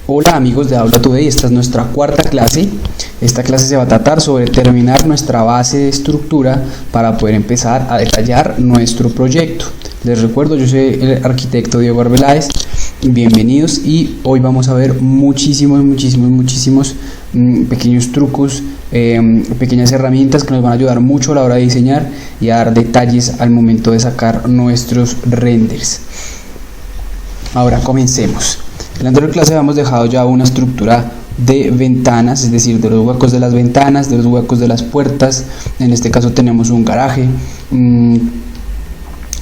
Hola amigos de Aula Today, esta es nuestra cuarta clase. Esta clase se va a tratar sobre terminar nuestra base de estructura para poder empezar a detallar nuestro proyecto. Les recuerdo, yo soy el arquitecto Diego Arbeláez, bienvenidos, y hoy vamos a ver muchísimos pequeños trucos, pequeñas herramientas que nos van a ayudar mucho a la hora de diseñar y a dar detalles al momento de sacar nuestros renders. Ahora comencemos. En la anterior clase habíamos dejado ya una estructura de ventanas, es decir, de los huecos de las ventanas, de los huecos de las puertas. En este caso tenemos un garaje,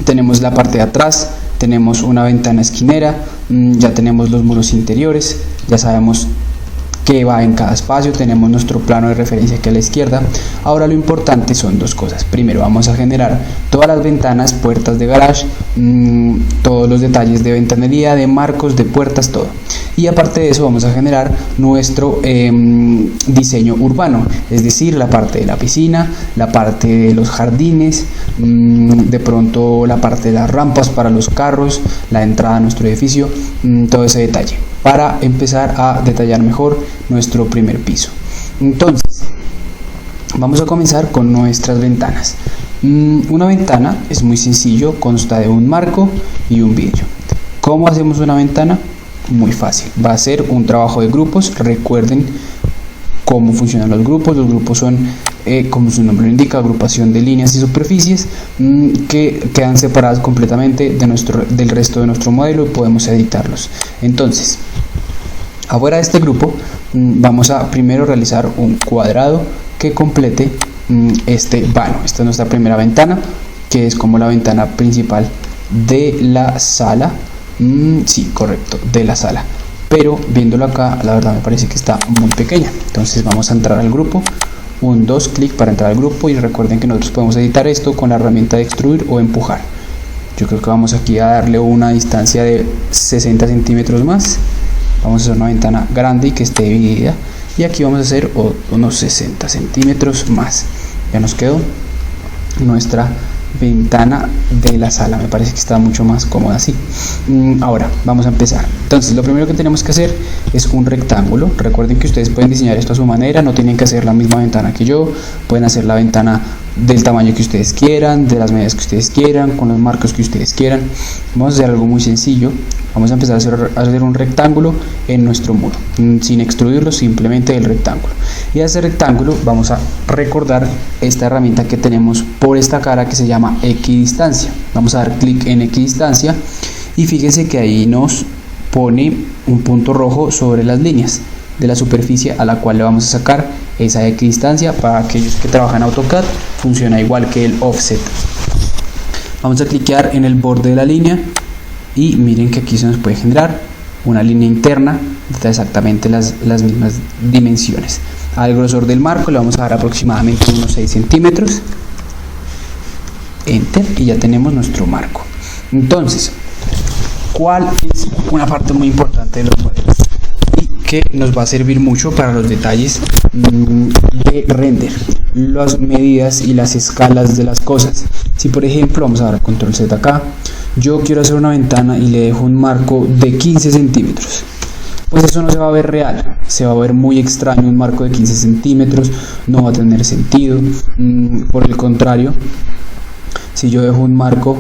tenemos la parte de atrás, tenemos una ventana esquinera, ya tenemos los muros interiores, ya sabemos qué va en cada espacio, tenemos nuestro plano de referencia aquí a la izquierda. Ahora lo importante son dos cosas. Primero vamos a generar todas las ventanas, puertas de garage, todos los detalles de ventanería, de marcos, de puertas, todo. Y aparte de eso vamos a generar nuestro diseño urbano, es decir, la parte de la piscina, la parte de los jardines, de pronto la parte de las rampas para los carros, la entrada a nuestro edificio, todo ese detalle, para empezar a detallar mejor nuestro primer piso. Entonces vamos a comenzar con nuestras ventanas. Una ventana es muy sencillo, consta de un marco y un vidrio. ¿Cómo hacemos una ventana? Muy fácil, va a ser un trabajo de grupos. Recuerden cómo funcionan los grupos. Los grupos son, como su nombre lo indica, agrupación de líneas y superficies que quedan separadas completamente del resto de nuestro modelo y podemos editarlos. Entonces, afuera de este grupo vamos a primero realizar un cuadrado que complete este vano. Esta es nuestra primera ventana, que es como la ventana principal de la sala. Sí, correcto, de la sala, pero viéndolo acá la verdad me parece que está muy pequeña. Entonces vamos a entrar al grupo, dos clics para entrar al grupo, y recuerden que nosotros podemos editar esto con la herramienta de extruir o empujar. Yo creo que vamos aquí a darle una distancia de 60 centímetros más. Vamos a hacer una ventana grande y que esté dividida, y aquí vamos a hacer unos 60 centímetros más. Ya nos quedó nuestra ventana de la sala, me parece que está mucho más cómoda así. Ahora vamos a empezar. Entonces lo primero que tenemos que hacer es un rectángulo. Recuerden que ustedes pueden diseñar esto a su manera, no tienen que hacer la misma ventana que yo, pueden hacer la ventana del tamaño que ustedes quieran, de las medidas que ustedes quieran, con los marcos que ustedes quieran. Vamos a hacer algo muy sencillo. Vamos a empezar a hacer un rectángulo en nuestro muro, sin extruirlo, simplemente el rectángulo. Y a ese rectángulo vamos a recordar esta herramienta que tenemos por esta cara, que se llama equidistancia. Vamos a dar clic en equidistancia y fíjense que ahí nos pone un punto rojo sobre las líneas de la superficie a la cual le vamos a sacar esa equidistancia. Para aquellos que trabajan AutoCAD funciona igual que el offset. Vamos a cliquear en el borde de la línea y miren que aquí se nos puede generar una línea interna de exactamente las mismas dimensiones. Al grosor del marco le vamos a dar aproximadamente unos 6 centímetros. Enter, y ya tenemos nuestro marco. Entonces, ¿cuál es una parte muy importante de los modelos y que nos va a servir mucho para los detalles de render? Las medidas y las escalas de las cosas. Si por ejemplo, vamos a dar control Z acá, yo quiero hacer una ventana y le dejo un marco de 15 centímetros, pues eso no se va a ver real, se va a ver muy extraño. Un marco de 15 centímetros no va a tener sentido. Por el contrario, si yo dejo un marco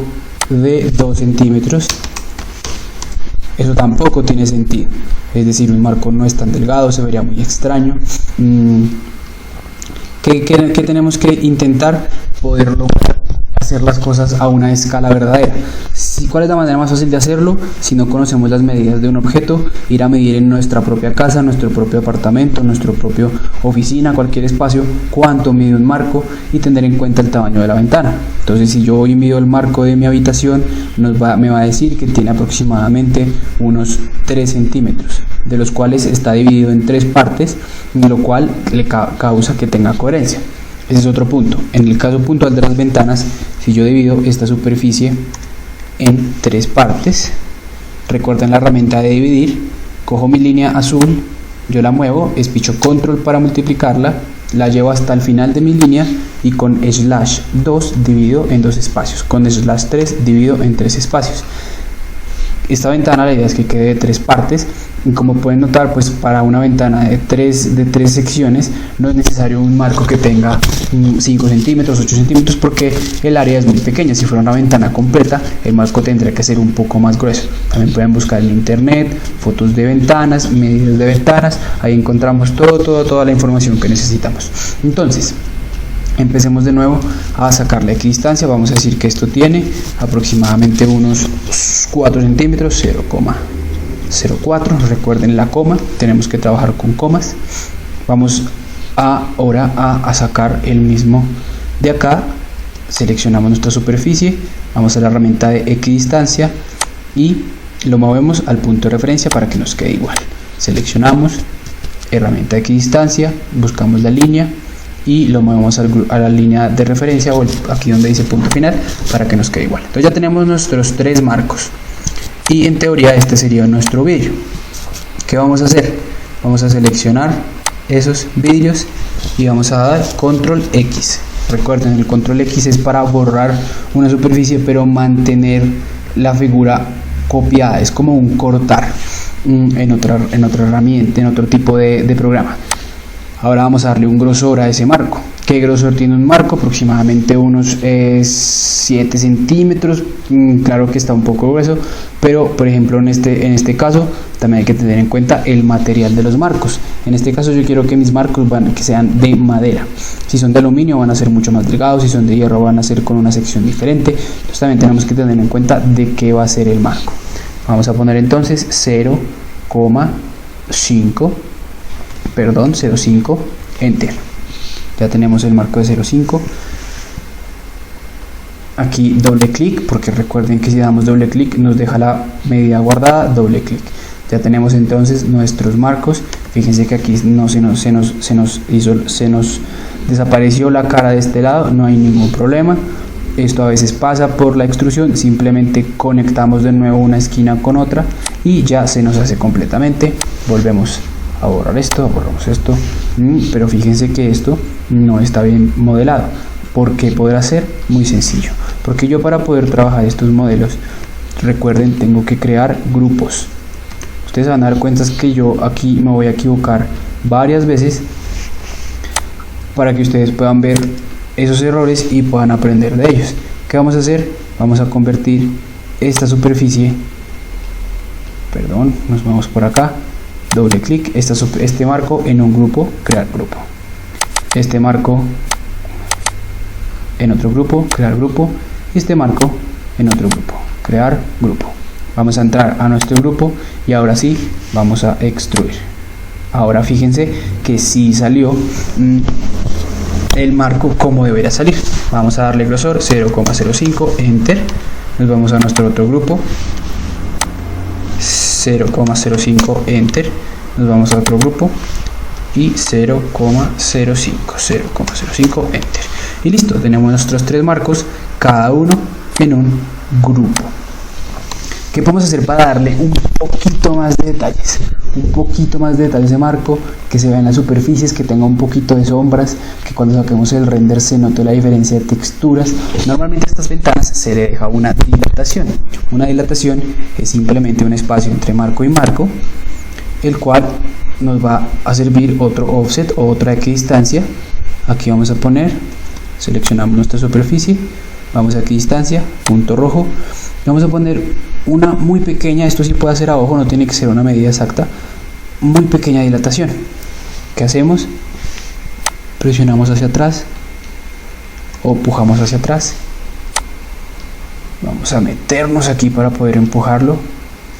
de 2 centímetros, eso tampoco tiene sentido. Es decir, un marco no es tan delgado, se vería muy extraño. ¿Qué tenemos que intentar? Poder lograr hacer las cosas a una escala verdadera. ¿Cuál es la manera más fácil de hacerlo? Si no conocemos las medidas de un objeto, ir a medir en nuestra propia casa, nuestro propio apartamento, nuestro propio oficina, cualquier espacio, cuánto mide un marco y tener en cuenta el tamaño de la ventana. Entonces, si yo hoy mido el marco de mi habitación, me va a decir que tiene aproximadamente unos 3 centímetros, de los cuales está dividido en 3 partes, lo cual le causa que tenga coherencia. Ese es otro punto. En el caso puntual de las ventanas, si yo divido esta superficie en 3 partes, recuerden la herramienta de dividir, cojo mi línea azul, yo la muevo, espicho control para multiplicarla, la llevo hasta el final de mi línea y con /2 divido en 2 espacios, con /3 divido en 3 espacios. Esta ventana la idea es que quede de 3 partes Y como pueden notar, pues para una ventana de tres secciones no es necesario un marco que tenga 5 centímetros, 8 centímetros, porque el área es muy pequeña. Si fuera una ventana completa, el marco tendría que ser un poco más grueso. También pueden buscar en internet fotos de ventanas, medidas de ventanas, ahí encontramos toda la información que necesitamos. Entonces, empecemos de nuevo a sacar la equidistancia. Vamos a decir que esto tiene aproximadamente unos 4 centímetros, 0,04. Recuerden la coma, tenemos que trabajar con comas. Vamos ahora a sacar el mismo de acá. Seleccionamos nuestra superficie, vamos a la herramienta de equidistancia y lo movemos al punto de referencia para que nos quede igual. Seleccionamos herramienta de equidistancia, buscamos la línea y lo movemos a la línea de referencia, o aquí donde dice punto final, para que nos quede igual. Entonces ya tenemos nuestros 3 marcos y en teoría este sería nuestro vidrio. ¿Qué vamos a hacer? Vamos a seleccionar esos vidrios y vamos a dar control X. Recuerden, el control X es para borrar una superficie pero mantener la figura copiada, es como un cortar en otra herramienta, en otro tipo de programa. Ahora vamos a darle un grosor a ese marco. ¿Qué grosor tiene un marco? Aproximadamente unos 7 centímetros. Claro que está un poco grueso, pero por ejemplo en este caso también hay que tener en cuenta el material de los marcos. En este caso yo quiero que mis marcos que sean de madera. Si son de aluminio van a ser mucho más delgados, si son de hierro van a ser con una sección diferente. Entonces también tenemos que tener en cuenta de qué va a ser el marco. Vamos a poner entonces 0,5, enter. Ya tenemos el marco de 0,5. Aquí doble clic, porque recuerden que si damos doble clic nos deja la medida guardada. Doble clic. Ya tenemos entonces nuestros marcos. Fíjense que aquí no se nos desapareció la cara de este lado, no hay ningún problema. Esto a veces pasa por la extrusión, simplemente conectamos de nuevo una esquina con otra y ya se nos hace completamente. Volvemos a borrar esto, borramos esto, pero fíjense que esto no está bien modelado. ¿Por qué podrá ser? Muy sencillo, porque yo para poder trabajar estos modelos, recuerden, tengo que crear grupos. Ustedes van a dar cuenta que yo aquí me voy a equivocar varias veces para que ustedes puedan ver esos errores y puedan aprender de ellos. ¿Qué vamos a hacer? Vamos a convertir esta superficie, nos vamos por acá, doble clic, este marco en un grupo, crear grupo, este marco en otro grupo, crear grupo, y este marco en otro grupo, crear grupo. Vamos a entrar a nuestro grupo y ahora sí vamos a extruir. Ahora fíjense que sí salió el marco como debería salir. Vamos a darle grosor 0,05, enter. Nos vamos a nuestro otro grupo, 0,05, enter. Nos vamos a otro grupo y 0,05, enter. Y listo, tenemos nuestros 3 marcos, cada uno en un grupo. ¿Qué podemos hacer para darle un poquito más de detalles? Un poquito más de detalles de marco, que se vean las superficies, que tenga un poquito de sombras, que cuando saquemos el render se note la diferencia de texturas. Normalmente a estas ventanas se le deja una dilatación. Una dilatación es simplemente un espacio entre marco y marco, el cual nos va a servir otro offset o otra equidistancia. Aquí vamos a poner, seleccionamos nuestra superficie, vamos a equidistancia, punto rojo, vamos a poner una muy pequeña, esto sí puede hacer a ojo, no tiene que ser una medida exacta, muy pequeña dilatación. ¿Qué hacemos? Presionamos hacia atrás o empujamos hacia atrás. Vamos a meternos aquí para poder empujarlo.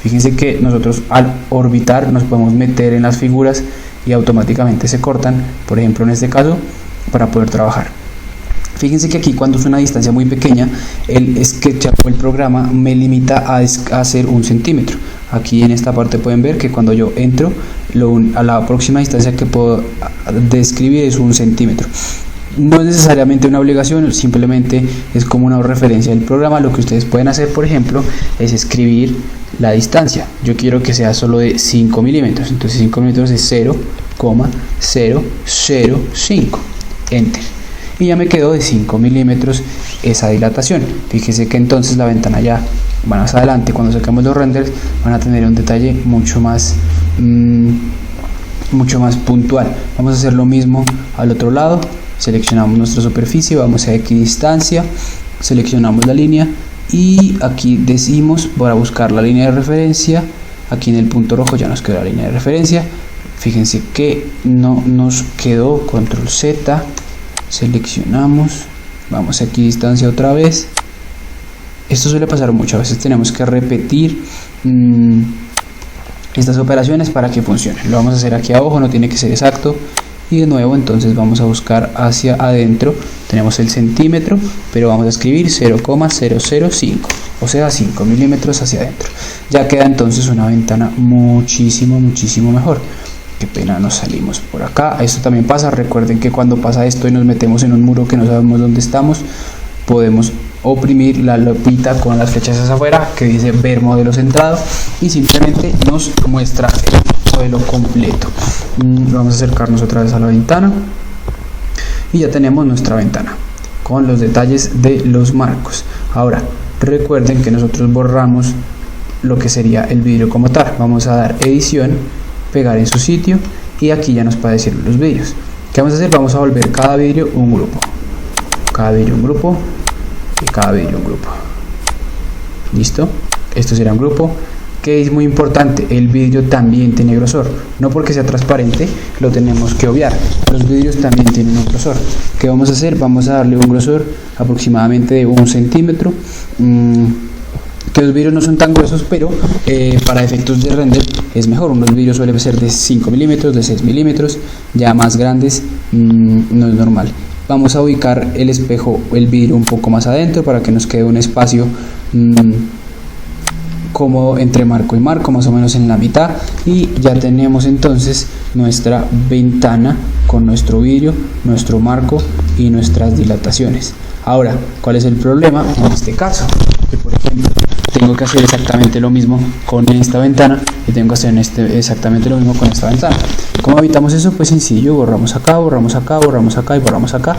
Fíjense que nosotros al orbitar nos podemos meter en las figuras y automáticamente se cortan, por ejemplo en este caso, para poder trabajar. Fíjense que aquí cuando es una distancia muy pequeña, el SketchUp o el programa me limita a hacer 1 centímetro. Aquí en esta parte pueden ver que cuando yo entro, a la próxima distancia que puedo describir es 1 centímetro. No es necesariamente una obligación, simplemente es como una referencia del programa. Lo que ustedes pueden hacer, por ejemplo, es escribir la distancia. Yo quiero que sea solo de 5 milímetros, entonces 5 milímetros es 0,005, enter. Y ya me quedó de 5 milímetros esa dilatación. Fíjese que entonces la ventana ya más adelante, cuando saquemos los renders, van a tener un detalle mucho más mucho más puntual. Vamos a hacer lo mismo al otro lado. Seleccionamos nuestra superficie, vamos a equidistancia, seleccionamos la línea y aquí decimos para buscar la línea de referencia. Aquí en el punto rojo ya nos quedó la línea de referencia. Fíjense que no nos quedó. Control Z, seleccionamos, vamos a equidistancia otra vez. Esto suele pasar mucho, a veces tenemos que repetir estas operaciones para que funcione. Lo vamos a hacer aquí abajo, no tiene que ser exacto. Y de nuevo entonces vamos a buscar hacia adentro, tenemos el centímetro, pero vamos a escribir 0,005, o sea 5 milímetros hacia adentro. Ya queda entonces una ventana muchísimo mejor. Qué pena, nos salimos por acá. Esto también pasa, recuerden que cuando pasa esto y nos metemos en un muro que no sabemos dónde estamos, podemos oprimir la lupita con las flechas hacia afuera que dice ver modelo centrado y simplemente nos muestra el modelo completo. Vamos a acercarnos otra vez a la ventana y ya tenemos nuestra ventana con los detalles de los marcos. Ahora recuerden que nosotros borramos lo que sería el vidrio como tal. Vamos a dar edición, pegar en su sitio y aquí ya nos puede decir los vidrios. ¿Qué vamos a hacer? Vamos a volver cada vidrio un grupo, cada vidrio un grupo y cada vidrio un grupo. Listo, esto será un grupo. Que es muy importante, el vidrio también tiene grosor, no porque sea transparente lo tenemos que obviar, los vidrios también tienen un grosor. ¿Qué vamos a hacer? Vamos a darle un grosor aproximadamente de 1 centímetro, que los vidrios no son tan gruesos, pero para efectos de render es mejor. Unos vidrios suelen ser de 5 milímetros, de 6 milímetros, ya más grandes no es normal. Vamos a ubicar el espejo, el vidrio un poco más adentro para que nos quede un espacio cómodo entre marco y marco, más o menos en la mitad, y ya tenemos entonces nuestra ventana con nuestro vidrio, nuestro marco y nuestras dilataciones. Ahora, ¿cuál es el problema en este caso? Que por ejemplo tengo que hacer exactamente lo mismo con esta ventana y tengo que hacer exactamente lo mismo con esta ventana. ¿Cómo evitamos eso? Pues sencillo, borramos acá, borramos acá, borramos acá y borramos acá.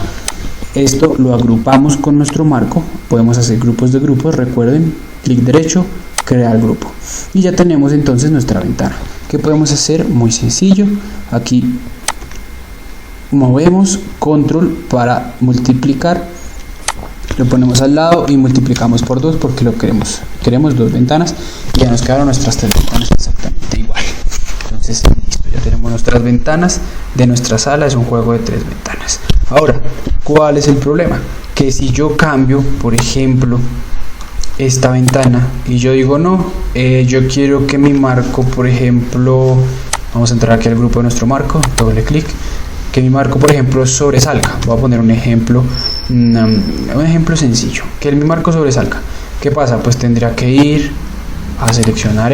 Esto lo agrupamos con nuestro marco, podemos hacer grupos de grupos, recuerden, clic derecho, crear grupo y ya tenemos entonces nuestra ventana. ¿Qué podemos hacer? Muy sencillo, aquí movemos control para multiplicar, lo ponemos al lado y multiplicamos por 2 porque lo queremos 2 ventanas y ya nos quedaron nuestras 3 ventanas exactamente igual. Entonces listo, ya tenemos nuestras ventanas de nuestra sala, es un juego de 3 ventanas. Ahora, ¿cuál es el problema? Que si yo cambio, por ejemplo, esta ventana y yo digo no, yo quiero que mi marco, por ejemplo, vamos a entrar aquí al grupo de nuestro marco, doble clic, que mi marco, por ejemplo, sobresalga. Voy a poner un ejemplo sencillo, que mi marco sobresalga. ¿Qué pasa? Pues tendría que ir a seleccionar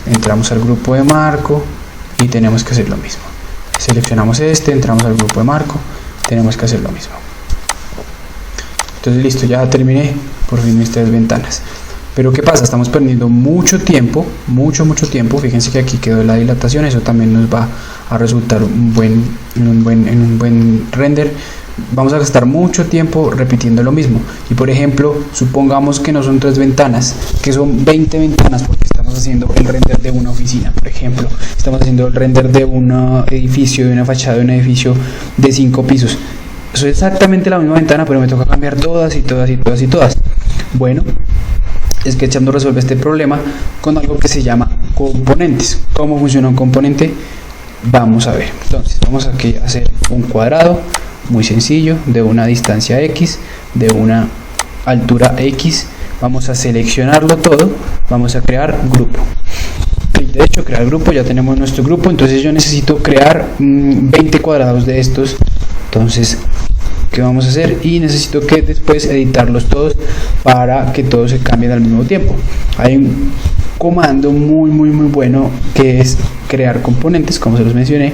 entramos al grupo de marco y tenemos que hacer lo mismo. Seleccionamos entramos al grupo de marco, tenemos que hacer lo mismo. Entonces listo, ya terminé por fin mis 3 ventanas. Pero ¿qué pasa? Estamos perdiendo mucho tiempo, mucho tiempo. Fíjense que aquí quedó la dilatación, eso también nos va a resultar en un buen render. Vamos a gastar mucho tiempo repitiendo lo mismo. Y por ejemplo, supongamos que no son 3 ventanas, que son 20 ventanas, porque estamos haciendo el render de una oficina, por ejemplo. Estamos haciendo el render de un edificio, de una fachada de un edificio de 5 pisos. Eso es exactamente la misma ventana, pero me toca cambiar todas. Bueno, SketchUp nos resuelve este problema con algo que se llama componentes. ¿Cómo funciona un componente? Vamos a ver. Entonces vamos aquí a hacer un cuadrado muy sencillo de una distancia X, de una altura X. Vamos a seleccionarlo todo, vamos a crear grupo. Clic derecho, crear grupo, ya tenemos nuestro grupo. Entonces yo necesito crear 20 cuadrados de estos. Entonces, ¿qué vamos a hacer? Y necesito que después editarlos todos para que todos se cambien al mismo tiempo. Hay un comando muy bueno que es crear componentes, como se los mencioné.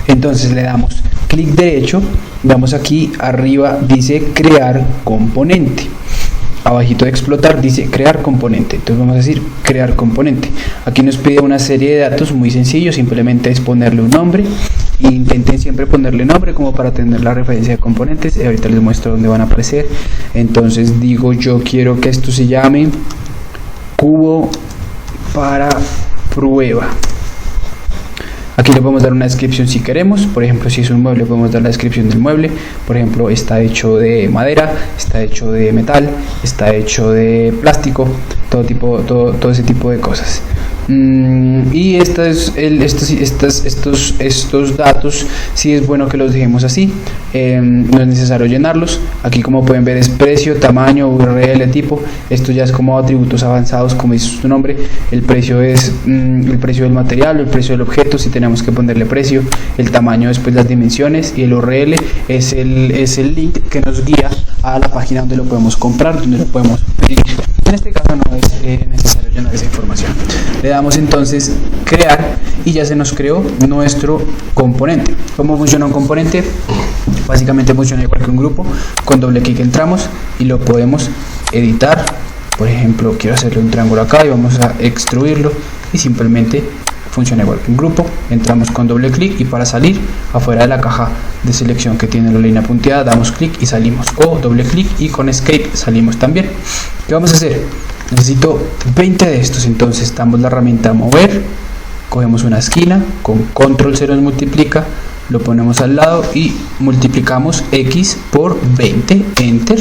Entonces le damos clic derecho, vamos aquí arriba, dice crear componente. Abajito de explotar dice crear componente. Entonces vamos a decir crear componente. Aquí nos pide una serie de datos muy sencillos, simplemente es ponerle un nombre. Intenten siempre ponerle nombre como para tener la referencia de componentes. Ahorita les muestro dónde van a aparecer. Entonces digo, yo quiero que esto se llame cubo para prueba. Aquí le podemos dar una descripción si queremos. Por ejemplo, si es un mueble, podemos dar la descripción del mueble. Por ejemplo, está hecho de madera, está hecho de metal, está hecho de plástico, todo ese tipo de cosas. Y estos datos sí es bueno que los dejemos así, no es necesario llenarlos. Aquí, como pueden ver, es precio, tamaño, URL, tipo. Esto ya es como atributos avanzados, como dice su nombre. El precio es el precio del material, el precio del objeto, si tenemos que ponerle precio. El tamaño, después las dimensiones, y el URL es el link que nos guía a la página donde lo podemos comprar, donde lo podemos pedir. En este caso no es necesario llenar esa información. Le damos entonces crear y ya se nos creó nuestro componente. ¿Cómo funciona un componente? Básicamente funciona igual que un grupo. Con doble clic entramos y lo podemos editar. Por ejemplo, quiero hacerle un triángulo acá y vamos a extruirlo, y simplemente funciona igual que un grupo. Entramos con doble clic y para salir afuera de la caja de selección que tiene la línea punteada, damos clic y salimos, o doble clic y con escape salimos también. ¿Qué vamos a hacer? Necesito 20 de estos, entonces damos la herramienta mover, cogemos una esquina, con control 0 nos multiplica, lo ponemos al lado y multiplicamos x por 20, enter,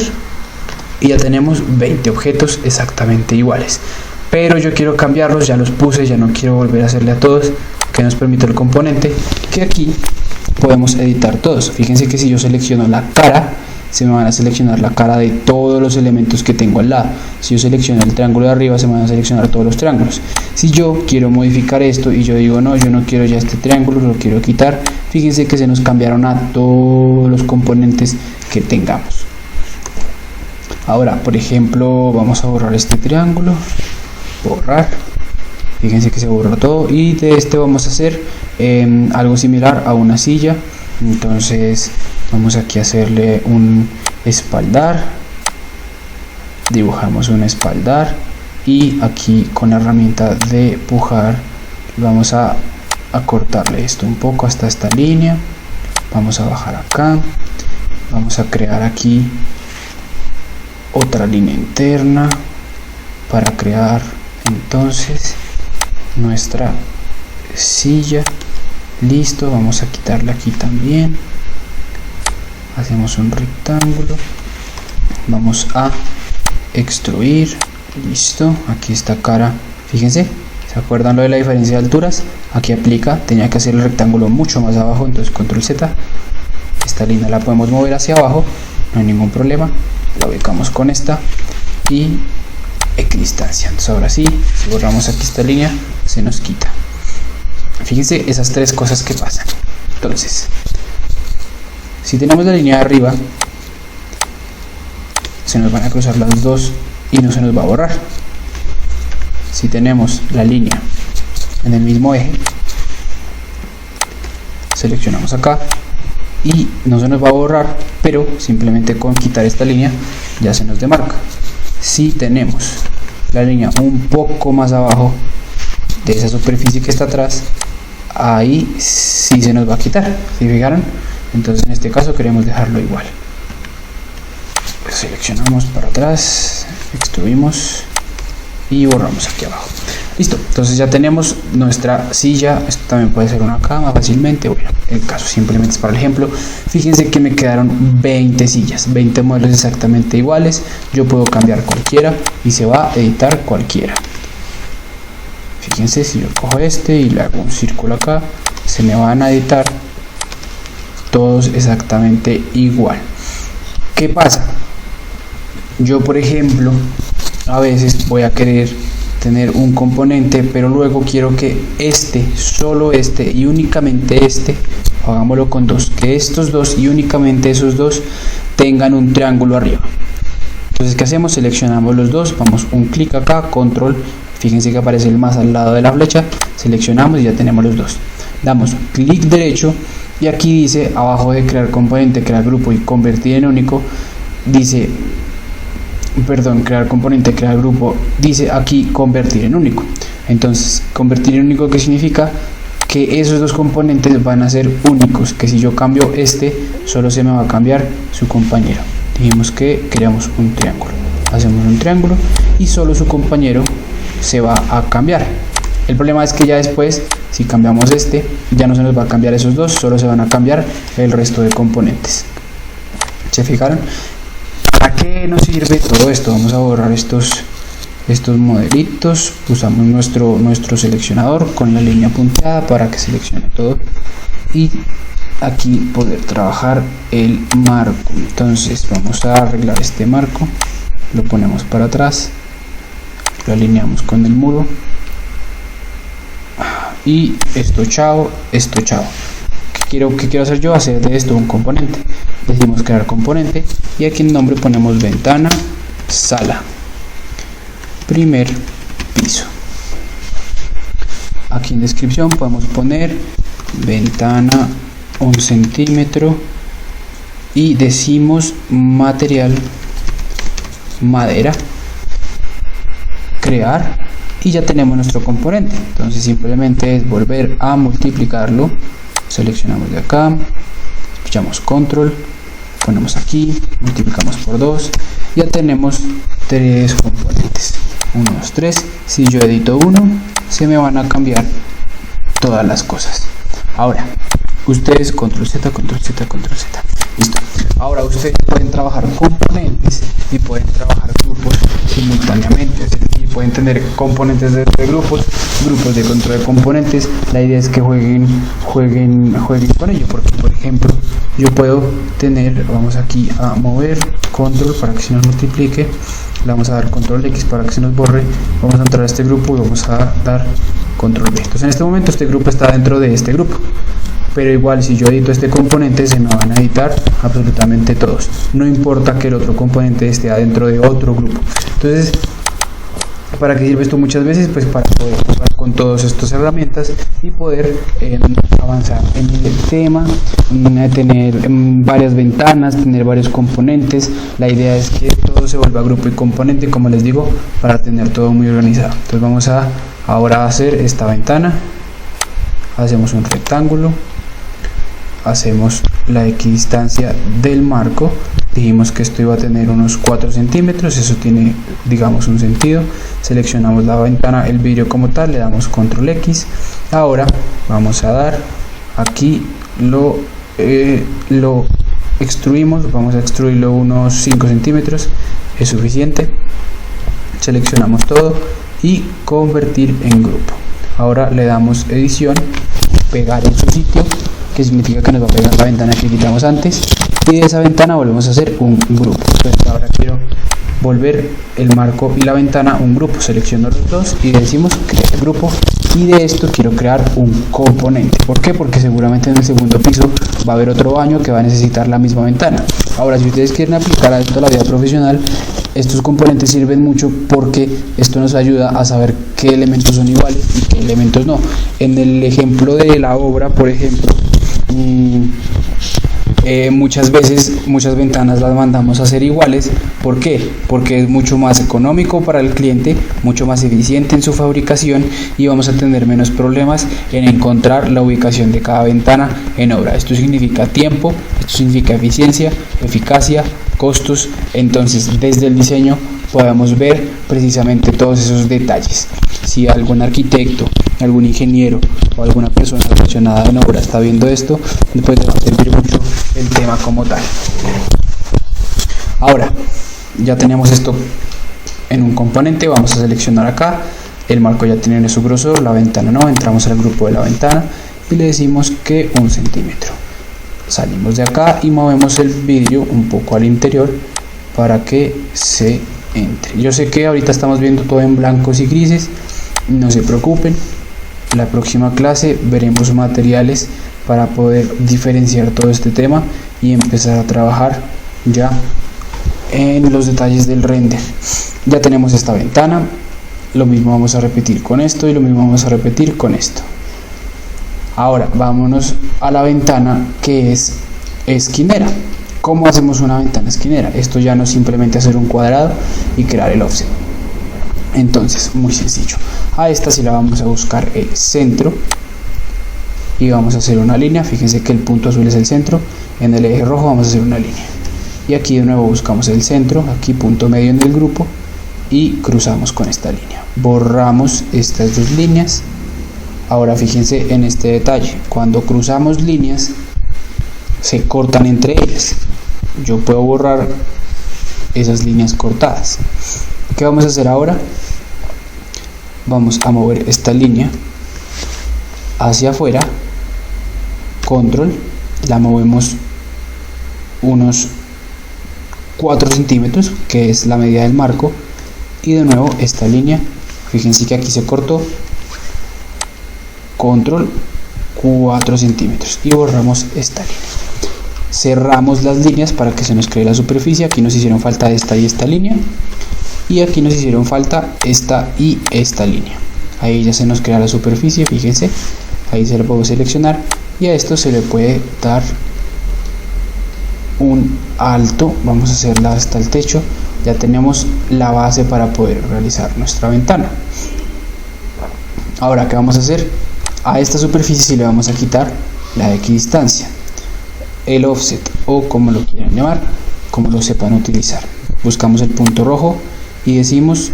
y ya tenemos 20 objetos exactamente iguales. Pero yo quiero cambiarlos, ya los puse, ya no quiero volver a hacerle a todos. Que nos permite el componente, que aquí podemos editar todos. Fíjense que si yo selecciono la cara, se me van a seleccionar la cara de todos los elementos que tengo al lado. Si yo selecciono el triángulo de arriba, se me van a seleccionar todos los triángulos. Si yo quiero modificar esto y yo digo no, yo no quiero ya este triángulo, lo quiero quitar, fíjense que se nos cambiaron a todos los componentes que tengamos. Ahora, por ejemplo, vamos a borrar este triángulo, borrar. Fíjense que se borró todo, y de este vamos a hacer algo similar a una silla. Entonces vamos aquí a hacerle un espaldar, dibujamos un espaldar, y aquí con la herramienta de pujar vamos a cortarle esto un poco hasta esta línea. Vamos a bajar acá, vamos a crear aquí otra línea interna para crear entonces nuestra silla. Listo, vamos a quitarle aquí también, hacemos un rectángulo, vamos a extruir. Listo, aquí esta cara, fíjense, ¿se acuerdan lo de la diferencia de alturas? Aquí aplica, tenía que hacer el rectángulo mucho más abajo, entonces control Z. Esta línea la podemos mover hacia abajo, no hay ningún problema, la ubicamos con esta y equidistancia. Entonces ahora sí, si borramos aquí esta línea, se nos quita. Fíjense esas tres cosas que pasan. Entonces, si tenemos la línea de arriba, se nos van a cruzar las dos y no se nos va a borrar. Si tenemos la línea en el mismo eje, seleccionamos acá y no se nos va a borrar, pero simplemente con quitar esta línea ya se nos demarca. Si tenemos la línea un poco más abajo de esa superficie que está atrás, ahí sí se nos va a quitar, ¿sí fijaron? Entonces en este caso queremos dejarlo igual. Seleccionamos para atrás, extruimos y borramos aquí abajo. Listo, entonces ya tenemos nuestra silla. Esto también puede ser una cama fácilmente. Bueno, el caso simplemente es para el ejemplo. Fíjense que me quedaron 20 sillas, 20 modelos exactamente iguales. Yo puedo cambiar cualquiera y se va a editar cualquiera. Fíjense, si yo cojo este y le hago un círculo acá, se me van a editar todos exactamente igual. ¿Qué pasa? Yo, por ejemplo, a veces voy a querer tener un componente, pero luego quiero que este, solo este y únicamente este, hagámoslo con dos, que estos dos y únicamente esos dos tengan un triángulo arriba. Entonces, ¿qué hacemos? Seleccionamos los dos, vamos un clic acá, control, fíjense que aparece el más al lado de la flecha, seleccionamos y ya tenemos los dos. Damos clic derecho y aquí dice, abajo de crear componente, crear grupo y convertir en único, dice, perdón, crear componente, crear grupo, dice aquí convertir en único. Entonces, convertir en único, ¿qué significa? Que esos dos componentes van a ser únicos, que si yo cambio este, solo se me va a cambiar su compañero. Dijimos que creamos un triángulo, hacemos un triángulo y solo su compañero se va a cambiar. El problema es que ya después, si cambiamos este, ya no se nos va a cambiar esos dos, solo se van a cambiar el resto de componentes. ¿Se fijaron? ¿Para qué nos sirve todo esto? Vamos a borrar estos modelitos. Usamos nuestro seleccionador con la línea punteada para que seleccione todo y aquí poder trabajar el marco. Entonces vamos a arreglar este marco, lo ponemos para atrás, lo alineamos con el muro y esto chao. ¿Qué quiero hacer yo? Hacer de esto un componente. Decimos crear componente y aquí en nombre ponemos ventana sala primer piso. Aquí en descripción podemos poner ventana 1 centímetro y decimos material madera, crear, y ya tenemos nuestro componente. Entonces simplemente es volver a multiplicarlo, seleccionamos de acá, pillamos control, ponemos aquí, multiplicamos por 2, ya tenemos 3 componentes, 1, 2, 3. Si yo edito uno, se me van a cambiar todas las cosas. Ahora ustedes control Z, listo. Ahora ustedes pueden trabajar componentes y pueden trabajar grupos simultáneamente, es decir, pueden tener componentes de grupos de control de componentes. La idea es que jueguen con ello, porque por ejemplo yo puedo tener, vamos aquí a mover control para que se nos multiplique, le vamos a dar control X para que se nos borre, vamos a entrar a este grupo y vamos a dar control B. Entonces en este momento este grupo está dentro de este grupo, pero igual si yo edito este componente se me van a editar absolutamente todos, no importa que el otro componente esté adentro de otro grupo. Entonces, ¿para qué sirve esto muchas veces? Pues para poder jugar con todas estas herramientas y poder avanzar en el tema, tener varias ventanas, tener varios componentes. La idea es que todo se vuelva grupo y componente, como les digo, para tener todo muy organizado. Entonces vamos a ahora hacer esta ventana, hacemos un rectángulo, hacemos la equidistancia del marco, dijimos que esto iba a tener unos 4 centímetros, eso tiene, digamos, un sentido. Seleccionamos la ventana, el vidrio como tal, le damos control X. Ahora vamos a dar aquí, lo extruimos, vamos a extruirlo unos 5 centímetros, es suficiente. Seleccionamos todo y convertir en grupo. Ahora le damos edición, pegar en su sitio, que significa que nos va a pegar la ventana que quitamos antes, y de esa ventana volvemos a hacer un grupo. Entonces ahora quiero volver el marco y la ventana un grupo, selecciono los dos y decimos crear grupo, y de esto quiero crear un componente. ¿Por qué? Porque seguramente en el segundo piso va a haber otro baño que va a necesitar la misma ventana. Ahora, si ustedes quieren aplicar a esto a la vida profesional, estos componentes sirven mucho porque esto nos ayuda a saber qué elementos son iguales y qué elementos no. En el ejemplo de la obra, por ejemplo, muchas veces muchas ventanas las mandamos a hacer iguales. ¿Por qué? Porque es mucho más económico para el cliente, mucho más eficiente en su fabricación, y vamos a tener menos problemas en encontrar la ubicación de cada ventana en obra. Esto significa tiempo, esto significa eficiencia, eficacia, costos. Entonces desde el diseño podemos ver precisamente todos esos detalles. Si algún arquitecto, algún ingeniero o alguna persona relacionada en obra está viendo esto, pues le va a servir mucho el tema como tal. Ahora ya tenemos esto en un componente, vamos a seleccionar acá, el marco ya tiene su grosor, la ventana no, entramos al grupo de la ventana y le decimos que 1 centímetro. Salimos de acá y movemos el vidrio un poco al interior para que se entre. Yo sé que ahorita estamos viendo todo en blancos y grises, no se preocupen, la próxima clase veremos materiales para poder diferenciar todo este tema y empezar a trabajar ya en los detalles del render. Ya tenemos esta ventana, lo mismo vamos a repetir con esto y lo mismo vamos a repetir con esto. Ahora vámonos a la ventana que es esquinera. ¿Cómo hacemos una ventana esquinera? Esto ya no es simplemente hacer un cuadrado y crear el offset. Entonces, muy sencillo. A esta sí la vamos a buscar el centro y vamos a hacer una línea. Fíjense que el punto azul es el centro, en el eje rojo vamos a hacer una línea. Y aquí de nuevo buscamos el centro, aquí punto medio en el grupo y cruzamos con esta línea. Borramos estas dos líneas Ahora fíjense en este detalle, cuando cruzamos líneas se cortan entre ellas. Yo puedo borrar esas líneas cortadas. ¿Qué vamos a hacer ahora? Vamos a mover esta línea hacia afuera, control, la movemos unos 4 centímetros, que es la medida del marco, y de nuevo esta línea, fíjense que aquí se cortó, control 4 centímetros y borramos esta línea. Cerramos las líneas para que se nos cree la superficie. Aquí nos hicieron falta esta y esta línea, y aquí nos hicieron falta esta y esta línea. Ahí ya se nos crea la superficie, fíjense, ahí se lo puedo seleccionar, y a esto se le puede dar un alto, vamos a hacerla hasta el techo. Ya tenemos la base para poder realizar nuestra ventana. Ahora, ¿qué vamos a hacer? A esta superficie sí le vamos a quitar la equidistancia, el offset, o como lo quieran llamar, como lo sepan utilizar. Buscamos el punto rojo y decimos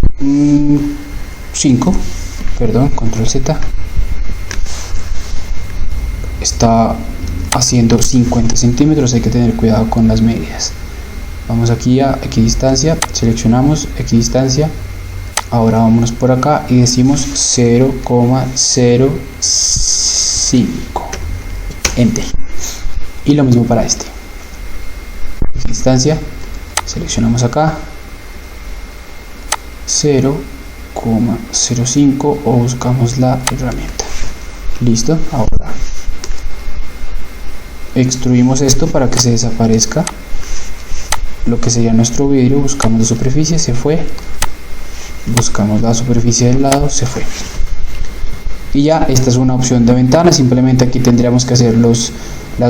5, control Z, está haciendo 50 centímetros, hay que tener cuidado con las medidas. Vamos aquí a equidistancia, seleccionamos equidistancia, ahora vámonos por acá y decimos 0,05, enter, y lo mismo para este. Equidistancia, seleccionamos acá 0,05 o buscamos la herramienta. Listo. Ahora extruimos esto para que se desaparezca lo que sería nuestro vidrio. Buscamos la superficie, se fue, buscamos la superficie del lado, se fue, y ya esta es una opción de ventana. Simplemente aquí tendríamos que hacer las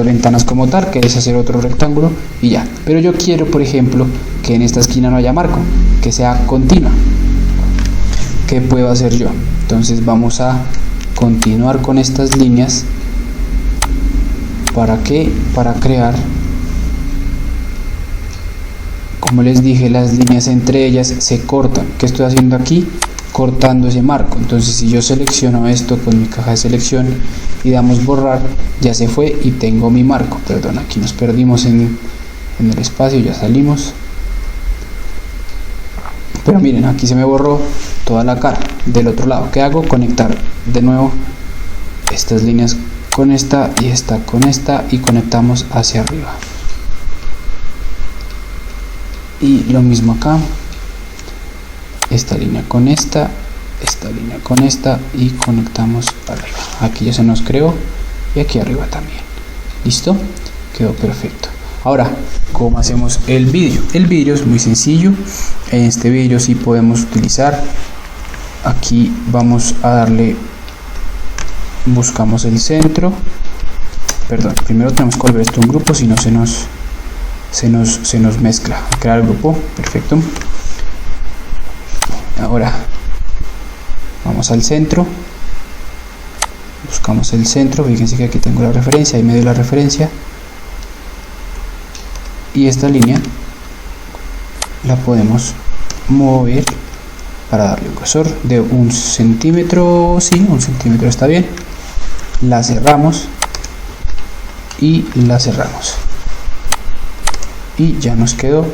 ventanas como tal, que es hacer otro rectángulo y ya. Pero yo quiero, por ejemplo, que en esta esquina no haya marco, que sea continua. ¿Qué puedo hacer yo? Entonces vamos a continuar con estas líneas. ¿Para qué? Para crear, como les dije, las líneas entre ellas se cortan. ¿Qué estoy haciendo aquí? Cortando ese marco. Entonces si yo selecciono esto con mi caja de selección y damos borrar, ya se fue y tengo mi marco. Perdón, aquí nos perdimos en el espacio, ya salimos. Pero miren, aquí se me borró toda la cara. Del otro lado, ¿qué hago? Conectar de nuevo estas líneas con esta y esta con esta, y conectamos hacia arriba. Y lo mismo acá, esta línea con esta línea con esta, y conectamos arriba. Aquí ya se nos creó, y aquí arriba también. Listo, quedó perfecto. Ahora, ¿cómo hacemos el vidrio? El vidrio es muy sencillo. En este vidrio sí podemos utilizar, aquí vamos a darle, buscamos el centro, perdón, primero tenemos que volver esto un grupo, si no se nos mezcla. Crear el grupo, perfecto. Ahora vamos al centro, buscamos el centro, fíjense que aquí tengo la referencia, ahí me dio la referencia, y esta línea la podemos mover para darle un grosor de 1 centímetro, sí, 1 centímetro está bien. La cerramos y la cerramos, y ya nos quedó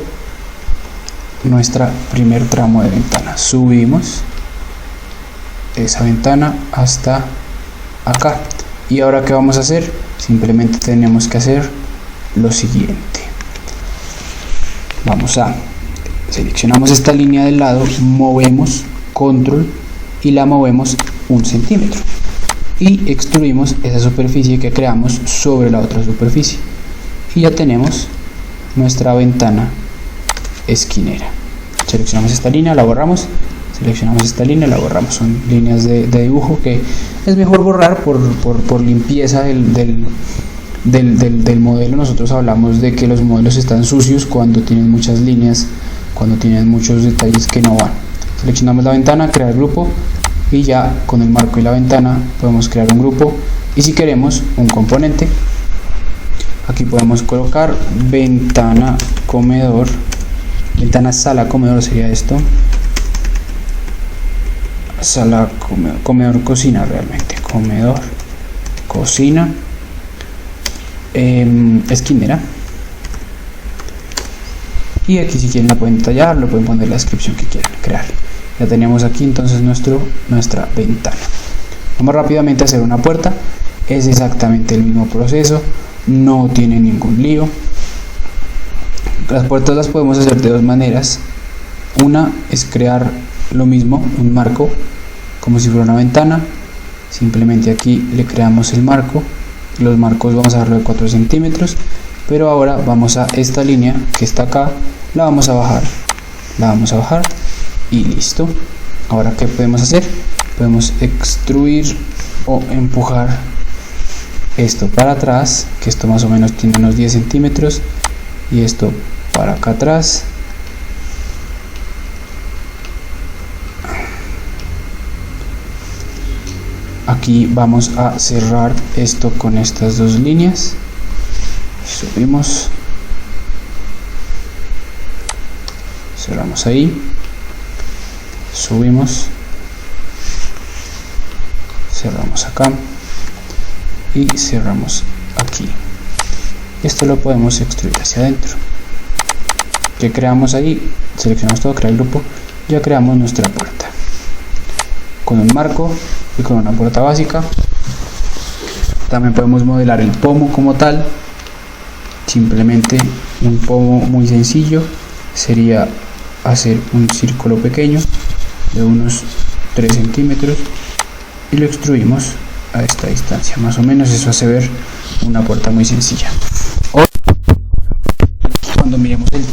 nuestra primer tramo de ventana. Subimos esa ventana hasta acá, y ahora ¿qué vamos a hacer? Simplemente tenemos que hacer lo siguiente. Seleccionamos esta línea del lado, movemos control y la movemos 1 centímetro, y extruimos esa superficie que creamos sobre la otra superficie, y ya tenemos nuestra ventana esquinera. Seleccionamos esta línea, la borramos, seleccionamos esta línea, la borramos. Son líneas de dibujo que es mejor borrar por limpieza del modelo. Nosotros hablamos de que los modelos están sucios cuando tienen muchas líneas, cuando tienen muchos detalles que no van. Seleccionamos la ventana, crear grupo, y ya con el marco y la ventana podemos crear un grupo. Y si queremos un componente, aquí podemos colocar ventana comedor, ventana sala comedor sería esto, sala comedor cocina, realmente comedor, cocina, esquinera. Y aquí si quieren la pueden tallar, lo pueden poner la descripción que quieran crear. Ya tenemos aquí entonces nuestra ventana. Vamos rápidamente a hacer una puerta. Es exactamente el mismo proceso, no tiene ningún lío. Las puertas las podemos hacer de dos maneras. Una es crear lo mismo, un marco, como si fuera una ventana. Simplemente aquí le creamos el marco. Los marcos vamos a darlo de 4 centímetros. Pero ahora vamos a esta línea que está acá, la vamos a bajar y listo. Ahora ¿qué podemos hacer? Podemos extruir o empujar esto para atrás, que esto más o menos tiene unos 10 centímetros, y esto para acá atrás. Aquí vamos a cerrar esto con estas dos líneas. Subimos, cerramos ahí, subimos, cerramos acá y cerramos aquí. Esto lo podemos extruir hacia adentro. ¿Qué creamos ahí? Seleccionamos todo, crear el grupo, ya creamos nuestra puerta con un marco y con una puerta básica. También podemos modelar el pomo como tal. Simplemente un pomo muy sencillo sería hacer un círculo pequeño de unos 3 centímetros y lo extruimos a esta distancia, más o menos. Eso hace ver una puerta muy sencilla. Cuando miremos el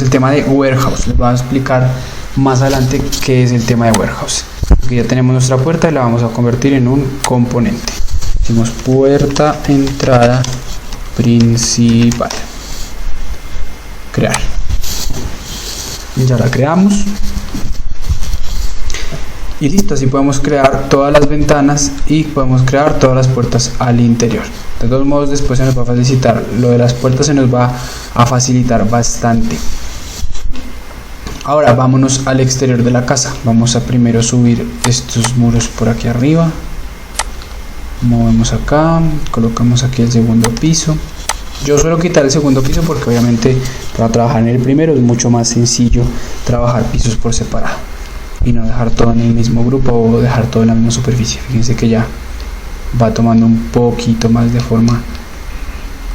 tema de warehouse, les voy a explicar más adelante qué es el tema de warehouse. Aquí ya tenemos nuestra puerta y la vamos a convertir en un componente. Decimos puerta entrada principal, crear. Ya la creamos y listo. Así podemos crear todas las ventanas y podemos crear todas las puertas al interior. De todos modos, después se nos va a facilitar lo de las puertas, se nos va a facilitar bastante. Ahora vámonos al exterior de la casa. Vamos a primero subir estos muros por aquí arriba. Movemos acá, colocamos aquí el segundo piso. Yo suelo quitar el segundo piso porque obviamente para trabajar en el primero es mucho más sencillo trabajar pisos por separado y no dejar todo en el mismo grupo o dejar todo en la misma superficie. Fíjense que ya va tomando un poquito más de forma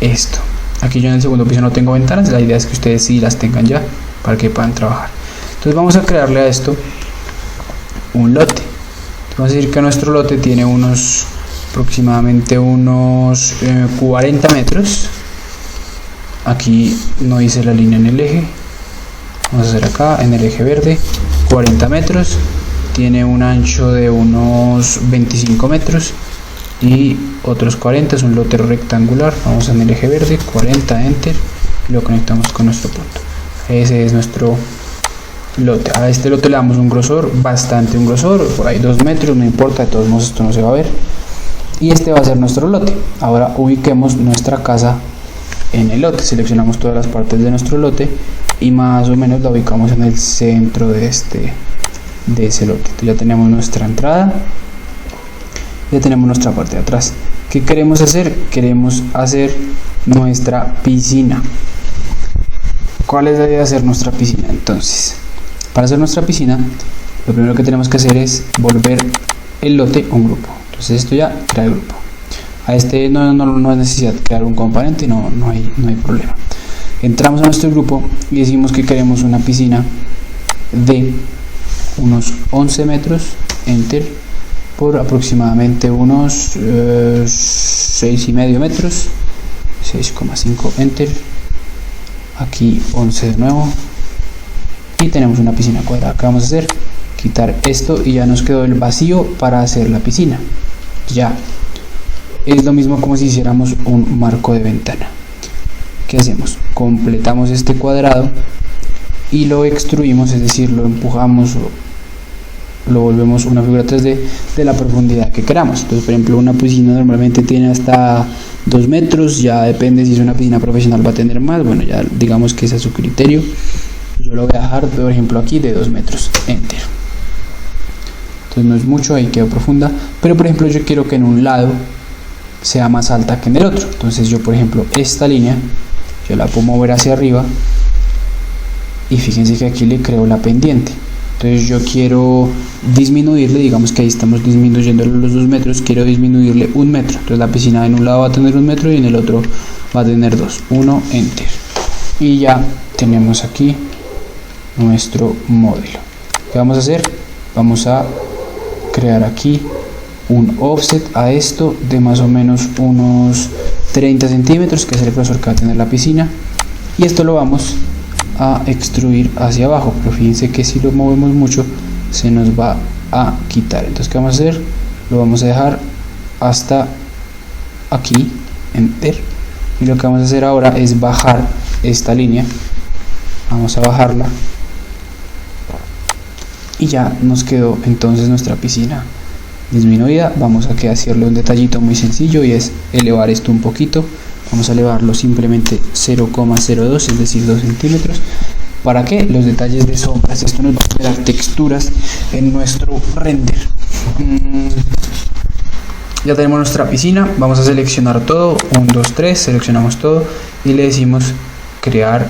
esto. Aquí yo en el segundo piso no tengo ventanas, la idea es que ustedes sí las tengan ya para que puedan trabajar. Entonces vamos a crearle a esto un lote. Vamos a decir que nuestro lote tiene aproximadamente unos 40 metros. Aquí no hice la línea en el eje, vamos a hacer acá en el eje verde. 40 metros, tiene un ancho de unos 25 metros y otros 40, es un lote rectangular. Vamos en el eje verde, 40, enter, y lo conectamos con nuestro punto. Ese es nuestro lote. A este lote le damos un grosor, un grosor, por ahí 2 metros, no importa, de todos modos esto no se va a ver. Y este va a ser nuestro lote. Ahora ubiquemos nuestra casa en el lote. Seleccionamos todas las partes de nuestro lote y más o menos la ubicamos en el centro de ese lote. Entonces ya tenemos nuestra entrada, ya tenemos nuestra parte de atrás. ¿Qué queremos hacer? Queremos hacer nuestra piscina. ¿Cuál es la idea de hacer nuestra piscina? Entonces, para hacer nuestra piscina, lo primero que tenemos que hacer es volver el lote un grupo. Entonces esto ya crea el grupo. A este no es necesidad de crear un componente, no hay problema. Entramos a nuestro grupo y decimos que queremos una piscina de unos 11 metros, enter, por aproximadamente unos 6,5 metros, 6,5, enter, aquí 11 de nuevo, y tenemos una piscina cuadrada. ¿Qué vamos a hacer? Quitar esto y ya nos quedó el vacío para hacer la piscina. Ya es lo mismo como si hiciéramos un marco de ventana. ¿Qué hacemos? Completamos este cuadrado y lo extruimos, es decir, lo empujamos o lo volvemos una figura 3D de la profundidad que queramos. Entonces, por ejemplo, una piscina normalmente tiene hasta 2 metros, ya depende si es una piscina profesional va a tener más, bueno, ya digamos que ese es su criterio. Yo lo voy a dejar, por ejemplo, aquí de 2 metros, enter. entonces no es mucho, ahí quedó profunda, pero por ejemplo yo quiero que en un lado sea más alta que en el otro. Entonces yo, por ejemplo, esta línea yo la puedo mover hacia arriba y fíjense que aquí le creo la pendiente. Entonces yo quiero disminuirle, digamos que ahí estamos disminuyendo los 2 metros, quiero disminuirle 1 metro. Entonces la piscina en un lado va a tener 1 metro y en el otro va a tener 2. 1, enter. Y ya tenemos aquí nuestro modelo. ¿Qué vamos a hacer? Vamos a crear aquí un offset a esto de más o menos unos 30 centímetros, que es el grosor que va a tener la piscina, y esto lo vamos a extruir hacia abajo, pero fíjense que si lo movemos mucho se nos va a quitar. Entonces ¿qué vamos a hacer? Lo vamos a dejar hasta aquí, enter, y lo que vamos a hacer ahora es bajar esta línea, vamos a bajarla y ya nos quedó entonces nuestra piscina disminuida. Vamos a hacerle un detallito muy sencillo y es elevar esto un poquito. Vamos a elevarlo simplemente 0,02, es decir 2 centímetros. ¿Para qué? Los detalles de sombras. Esto nos va a crear texturas en nuestro render. Ya tenemos nuestra piscina. Vamos a seleccionar todo, 1, 2, 3, seleccionamos todo y le decimos crear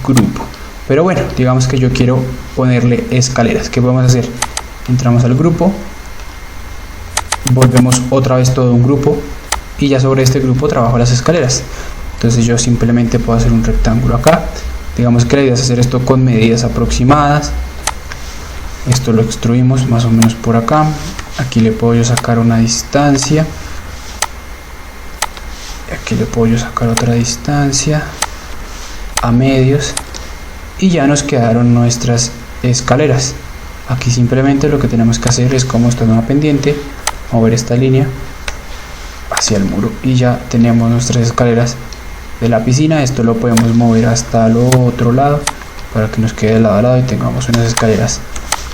grupo. Pero bueno, digamos que yo quiero ponerle escaleras. ¿Qué podemos hacer? Entramos al grupo, volvemos otra vez todo un grupo y ya sobre este grupo trabajo las escaleras. Entonces yo simplemente puedo hacer un rectángulo acá. Digamos que la idea es hacer esto con medidas aproximadas. Esto lo extruimos más o menos por acá. Aquí le puedo yo sacar una distancia. Aquí le puedo yo sacar otra distancia a medios. Y ya nos quedaron nuestras escaleras. Aquí simplemente lo que tenemos que hacer es, como está en una pendiente, mover esta línea hacia el muro y ya tenemos nuestras escaleras de la piscina. Esto lo podemos mover hasta el otro lado para que nos quede de lado a lado y tengamos unas escaleras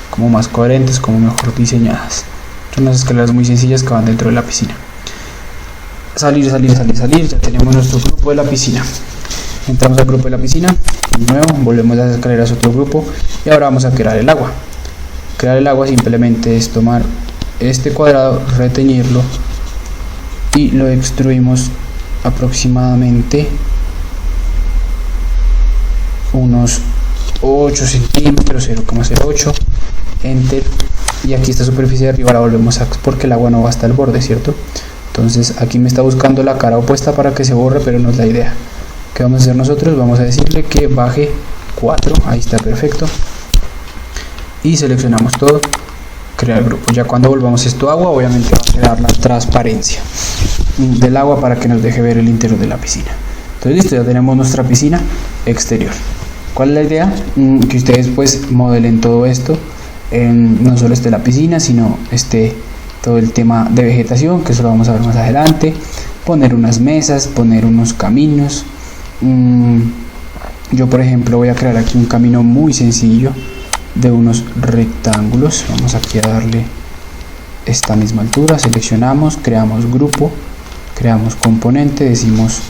como más coherentes, como mejor diseñadas. Son unas escaleras muy sencillas que van dentro de la piscina. Salir, salir, salir, salir. Ya tenemos nuestro grupo de la piscina. Entramos al grupo de la piscina, de nuevo volvemos las escaleras a otro grupo y ahora vamos a crear el agua. Crear el agua simplemente es tomar este cuadrado, reteñirlo y lo extruimos aproximadamente unos 8 centímetros, 0,08, enter, y aquí esta superficie de arriba la volvemos a, porque el agua no va hasta el borde, ¿cierto? Entonces aquí me está buscando la cara opuesta para que se borre, pero no es la idea. ¿Qué vamos a hacer nosotros? Vamos a decirle que baje 4, ahí está, perfecto, y seleccionamos todo, crear grupo. Ya cuando volvamos esto a agua, obviamente va a quedar la transparencia del agua para que nos deje ver el interior de la piscina. Entonces listo, ya tenemos nuestra piscina exterior. ¿Cuál es la idea? Que ustedes pues modelen todo esto, no solo esté la piscina, sino esté todo el tema de vegetación, que eso lo vamos a ver más adelante, poner unas mesas, poner unos caminos. Yo por ejemplo voy a crear aquí un camino muy sencillo de unos rectángulos. Vamos aquí a darle esta misma altura, seleccionamos, creamos grupo, creamos componente, decimos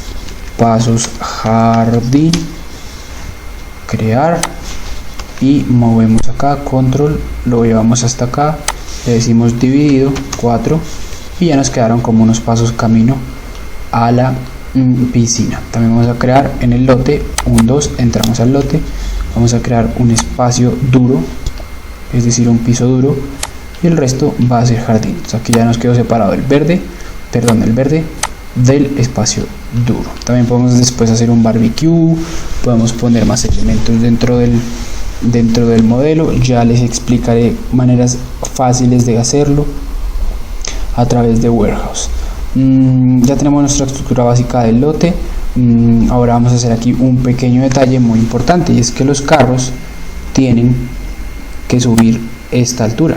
pasos jardín, crear, y movemos acá, control, lo llevamos hasta acá, le decimos dividido 4 y ya nos quedaron como unos pasos camino a la piscina. También vamos a crear en el lote 1, 2, entramos al lote, vamos a crear un espacio duro, es decir un piso duro, y el resto va a ser jardín. Entonces aquí ya nos quedó separado el verde del espacio duro. También podemos después hacer un barbecue, podemos poner más elementos dentro del modelo. Ya les explicaré maneras fáciles de hacerlo a través de Warehouse. Ya tenemos nuestra estructura básica del lote. Ahora vamos a hacer aquí un pequeño detalle muy importante, y es que los carros tienen que subir esta altura.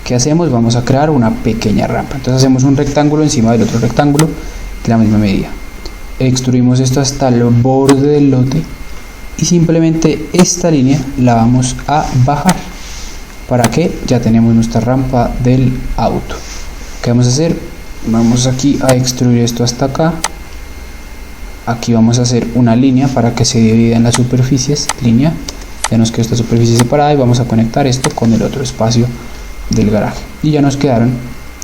¿Qué hacemos? Vamos a crear una pequeña rampa. Entonces hacemos un rectángulo encima del otro rectángulo de la misma medida, extruimos esto hasta el borde del lote y simplemente esta línea la vamos a bajar. ¿Para qué? Ya tenemos nuestra rampa del auto. ¿Qué vamos a hacer? Vamos aquí a extruir esto hasta acá. Aquí vamos a hacer una línea para que se divida en las superficies, línea, ya nos queda esta superficie separada, y vamos a conectar esto con el otro espacio del garaje, y ya nos quedaron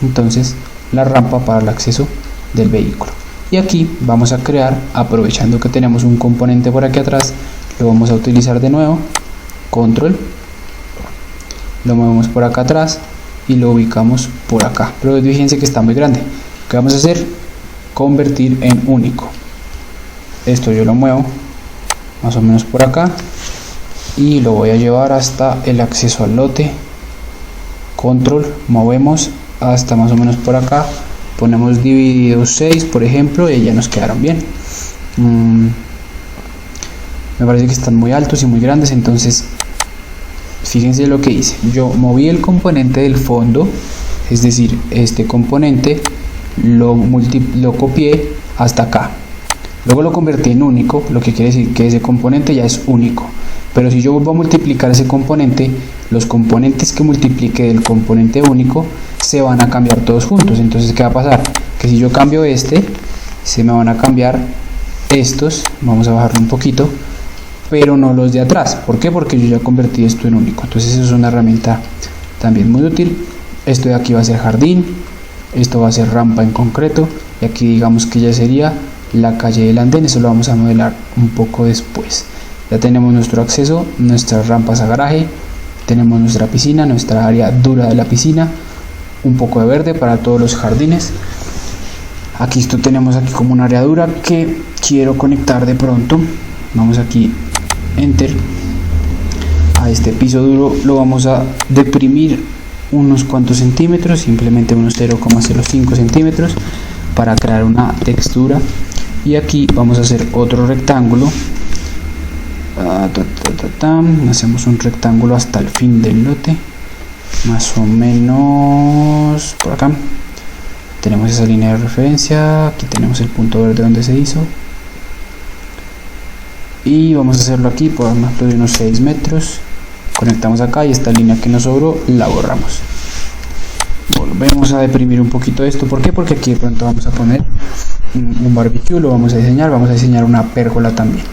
entonces la rampa para el acceso del vehículo. Y aquí vamos a crear, aprovechando que tenemos un componente por aquí atrás, lo vamos a utilizar de nuevo, control, lo movemos por acá atrás y lo ubicamos por acá, pero fíjense que está muy grande. ¿Qué vamos a hacer? Convertir en único. Esto yo lo muevo más o menos por acá y lo voy a llevar hasta el acceso al lote, control, movemos hasta más o menos por acá, ponemos dividido 6 por ejemplo, y ya nos quedaron bien. Me parece que están muy altos y muy grandes, entonces fíjense lo que hice. Yo moví el componente del fondo, es decir, este componente lo copié hasta acá, luego lo convertí en único, lo que quiere decir que ese componente ya es único. Pero si yo vuelvo a multiplicar ese componente, los componentes que multiplique del componente único se van a cambiar todos juntos. Entonces, ¿qué va a pasar? Que si yo cambio este, se me van a cambiar estos. Vamos a bajarlo un poquito, pero no los de atrás. ¿Por qué? Porque yo ya convertí esto en único. Entonces, eso es una herramienta también muy útil. Esto de aquí va a ser jardín, esto va a ser rampa en concreto, y aquí digamos que ya sería la calle del andén. Eso lo vamos a modelar un poco después. Ya tenemos nuestro acceso, nuestras rampas a garaje, tenemos nuestra piscina, nuestra área dura de la piscina, un poco de verde para todos los jardines. Aquí esto tenemos aquí como un área dura que quiero conectar de pronto. Vamos aquí, enter. A este piso duro lo vamos a deprimir unos cuantos centímetros, simplemente unos 0,05 centímetros para crear una textura. Y aquí vamos a hacer otro rectángulo. Hacemos un rectángulo hasta el fin del lote, más o menos por acá. Tenemos esa línea de referencia, aquí tenemos el punto verde donde se hizo, y vamos a hacerlo aquí por ejemplo de unos 6 metros. Conectamos acá y esta línea que nos sobró la borramos. Volvemos a deprimir un poquito esto. ¿Por qué? Porque aquí de pronto vamos a poner un barbecue, lo vamos a diseñar una pérgola también.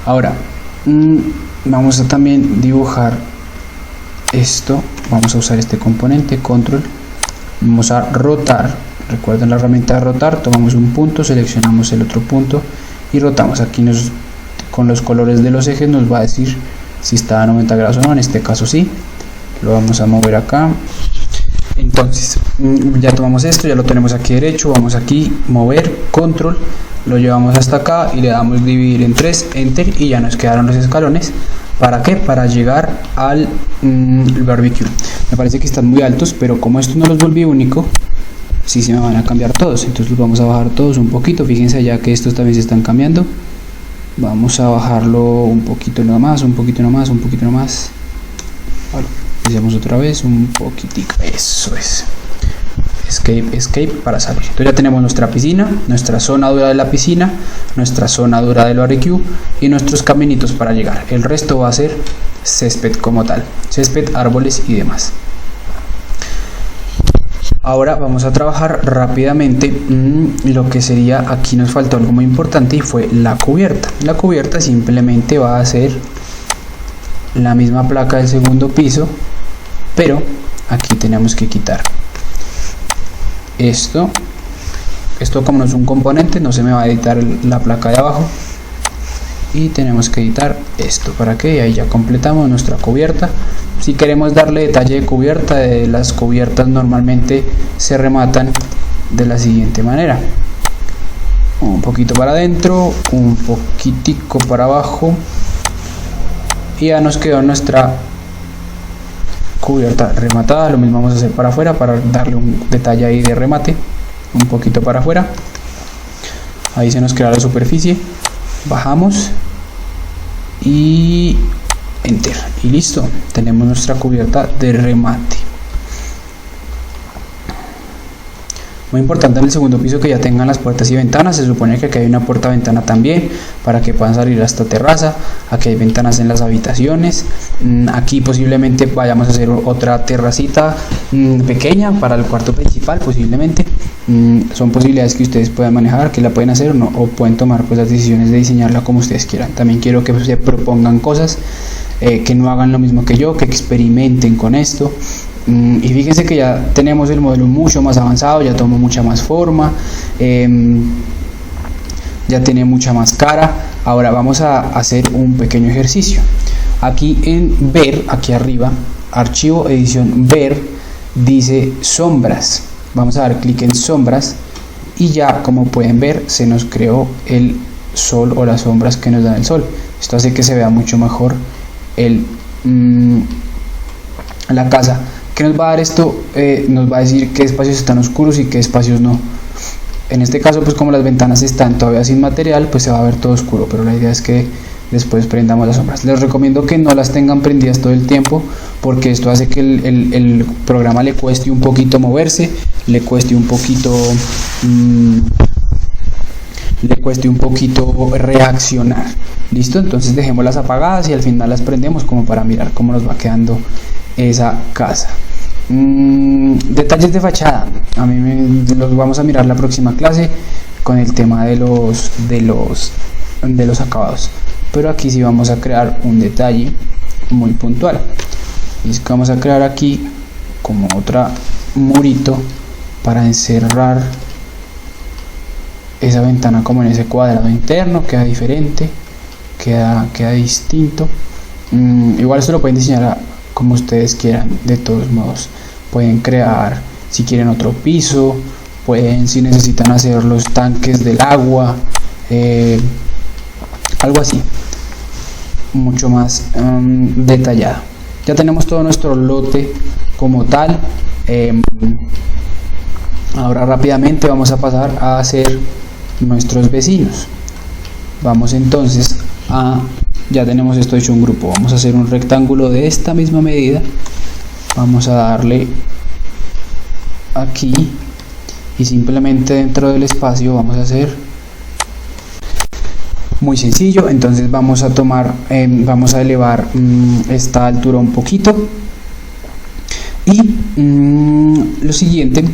Ahora vamos a también dibujar esto. Vamos a usar este componente, control, vamos a rotar. Recuerden la herramienta de rotar, tomamos un punto, seleccionamos el otro punto y rotamos. Aquí con los colores de los ejes nos va a decir si está a 90 grados o no. En este caso sí, lo vamos a mover acá. Entonces ya tomamos esto, ya lo tenemos aquí derecho, vamos aquí, mover, control, lo llevamos hasta acá y le damos dividir en 3, enter, y ya nos quedaron los escalones. ¿Para qué? Para llegar al barbecue. Me parece que están muy altos, pero como esto no los volví único, sí se me van a cambiar todos. Entonces los vamos a bajar todos un poquito. Fíjense ya que estos también se están cambiando. Vamos a bajarlo un poquito nomás, un poquito nomás, un poquito nomás. Vale, hacemos otra vez un poquitico. Eso es. Escape para salir. Entonces ya tenemos nuestra piscina, nuestra zona dura de la piscina, nuestra zona dura del barbecue y nuestros caminitos para llegar. El resto va a ser césped como tal, césped, árboles y demás. Ahora vamos a trabajar rápidamente lo que sería, aquí nos faltó algo muy importante y fue la cubierta. La cubierta simplemente va a ser la misma placa del segundo piso, pero aquí tenemos que quitar esto como no es un componente, no se me va a editar la placa de abajo, y tenemos que editar esto. ¿Para qué? Y ahí ya completamos nuestra cubierta. Si queremos darle detalle de cubierta, las cubiertas normalmente se rematan de la siguiente manera: un poquito para adentro, un poquitico para abajo, y ya nos quedó nuestra cubierta rematada. Lo mismo vamos a hacer para afuera para darle un detalle ahí de remate, un poquito para afuera. Ahí se nos queda la superficie, bajamos y enter, y listo, tenemos nuestra cubierta de remate. Muy importante en el segundo piso que ya tengan las puertas y ventanas. Se supone que aquí hay una puerta-ventana también para que puedan salir a esta terraza. Aquí hay ventanas en las habitaciones. Aquí posiblemente vayamos a hacer otra terracita pequeña para el cuarto principal, posiblemente. Son posibilidades que ustedes puedan manejar, que la pueden hacer o no, o pueden tomar pues las decisiones de diseñarla como ustedes quieran. También quiero que se propongan cosas que no hagan lo mismo que yo, que experimenten con esto. Y fíjense que ya tenemos el modelo mucho más avanzado, ya tomó mucha más forma, ya tiene mucha más cara. Ahora vamos a hacer un pequeño ejercicio. Aquí en ver, aquí arriba, archivo, edición, ver, dice sombras. Vamos a dar clic en sombras y ya, como pueden ver, se nos creó el sol o las sombras que nos da el sol. Esto hace que se vea mucho mejor la casa. ¿Qué nos va a dar esto? Nos va a decir qué espacios están oscuros y qué espacios no. En este caso, pues como las ventanas están todavía sin material, pues se va a ver todo oscuro, pero la idea es que después prendamos las sombras. Les recomiendo que no las tengan prendidas todo el tiempo, porque esto hace que el programa le cueste un poquito moverse, le cueste un poquito reaccionar. ¿Listo? Entonces dejémoslas apagadas y al final las prendemos como para mirar cómo nos va quedando esa casa. Detalles de fachada, los vamos a mirar la próxima clase con el tema de los acabados, pero aquí sí vamos a crear un detalle muy puntual. Y es que vamos a crear aquí como otra murito para encerrar esa ventana, como en ese cuadrado interno. Queda diferente, queda distinto. Igual esto lo pueden diseñar como ustedes quieran. De todos modos pueden crear, si quieren, otro piso, pueden, si necesitan, hacer los tanques del agua, algo así mucho más detallado. Ya tenemos todo nuestro lote como tal. Ahora rápidamente vamos a pasar a hacer nuestros vecinos. Vamos entonces ya tenemos esto hecho un grupo. Vamos a hacer un rectángulo de esta misma medida. Vamos a darle aquí y simplemente dentro del espacio vamos a hacer muy sencillo. Entonces vamos a tomar, vamos a elevar esta altura un poquito y lo siguiente,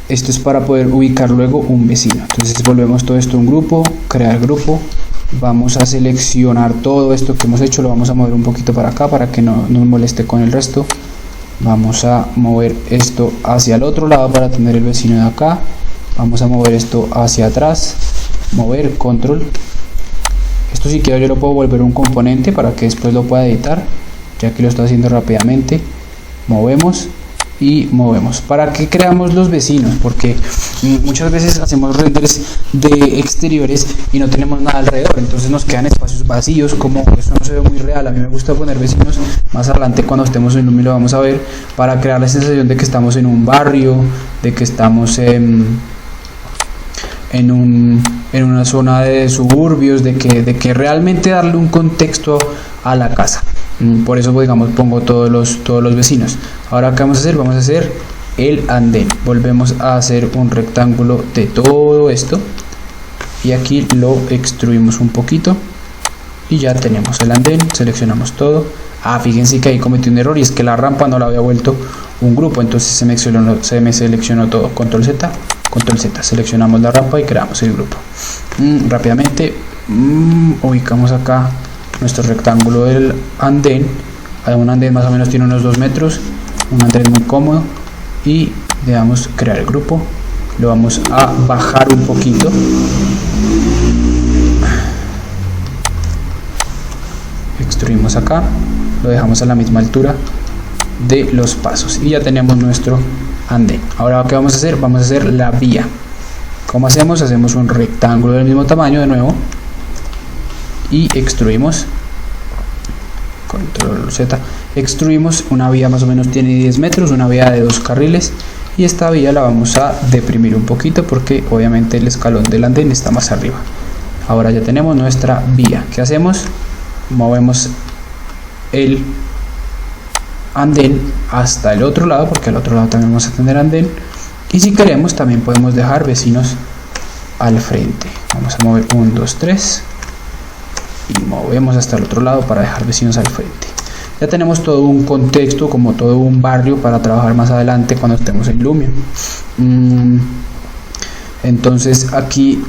esto es para poder ubicar luego un vecino. Entonces volvemos todo esto a un grupo, crear grupo. Vamos a seleccionar todo esto que hemos hecho, lo vamos a mover un poquito para acá para que no nos moleste con el resto. Vamos a mover esto hacia el otro lado para tener el vecino de acá. Vamos a mover esto hacia atrás, mover, control. Esto, si quiero, yo lo puedo volver un componente para que después lo pueda editar, ya que lo estoy haciendo rápidamente. Movemos y movemos. ¿Para qué creamos los vecinos? Porque muchas veces hacemos renders de exteriores y no tenemos nada alrededor, entonces nos quedan espacios vacíos, como eso no se ve muy real. A mí me gusta poner vecinos, más adelante cuando estemos en Lume lo vamos a ver, para crear la sensación de que estamos en un barrio, de que estamos en una zona de suburbios, de que realmente darle un contexto a la casa. Por eso, digamos, pongo todos los vecinos. Ahora, ¿qué vamos a hacer? Vamos a hacer el andén. Volvemos a hacer un rectángulo de todo esto y aquí lo extruimos un poquito y ya tenemos el andén. Seleccionamos todo. Fíjense que ahí cometí un error, y es que la rampa no la había vuelto un grupo, entonces se me seleccionó todo. Control Z, seleccionamos la rampa y creamos el grupo. Rápidamente ubicamos acá nuestro rectángulo del andén. Un andén más o menos tiene unos 2 metros, un andén muy cómodo, y le damos crear el grupo. Lo vamos a bajar un poquito, extruimos acá, lo dejamos a la misma altura de los pasos y ya tenemos nuestro andén. Ahora, ¿qué vamos a hacer? Vamos a hacer la vía. ¿Cómo hacemos? Hacemos un rectángulo del mismo tamaño de nuevo y extruimos. Control Z, extruimos una vía, más o menos tiene 10 metros, una vía de 2 carriles, y esta vía la vamos a deprimir un poquito porque obviamente el escalón del andén está más arriba. Ahora ya tenemos nuestra vía. ¿Qué hacemos? Movemos el andén hasta el otro lado, porque al otro lado también vamos a tener andén, y si queremos también podemos dejar vecinos al frente. Vamos a mover 1, 2, 3 y movemos hasta el otro lado para dejar vecinos al frente. Ya tenemos todo un contexto, como todo un barrio, para trabajar más adelante cuando estemos en Lumion. Entonces aquí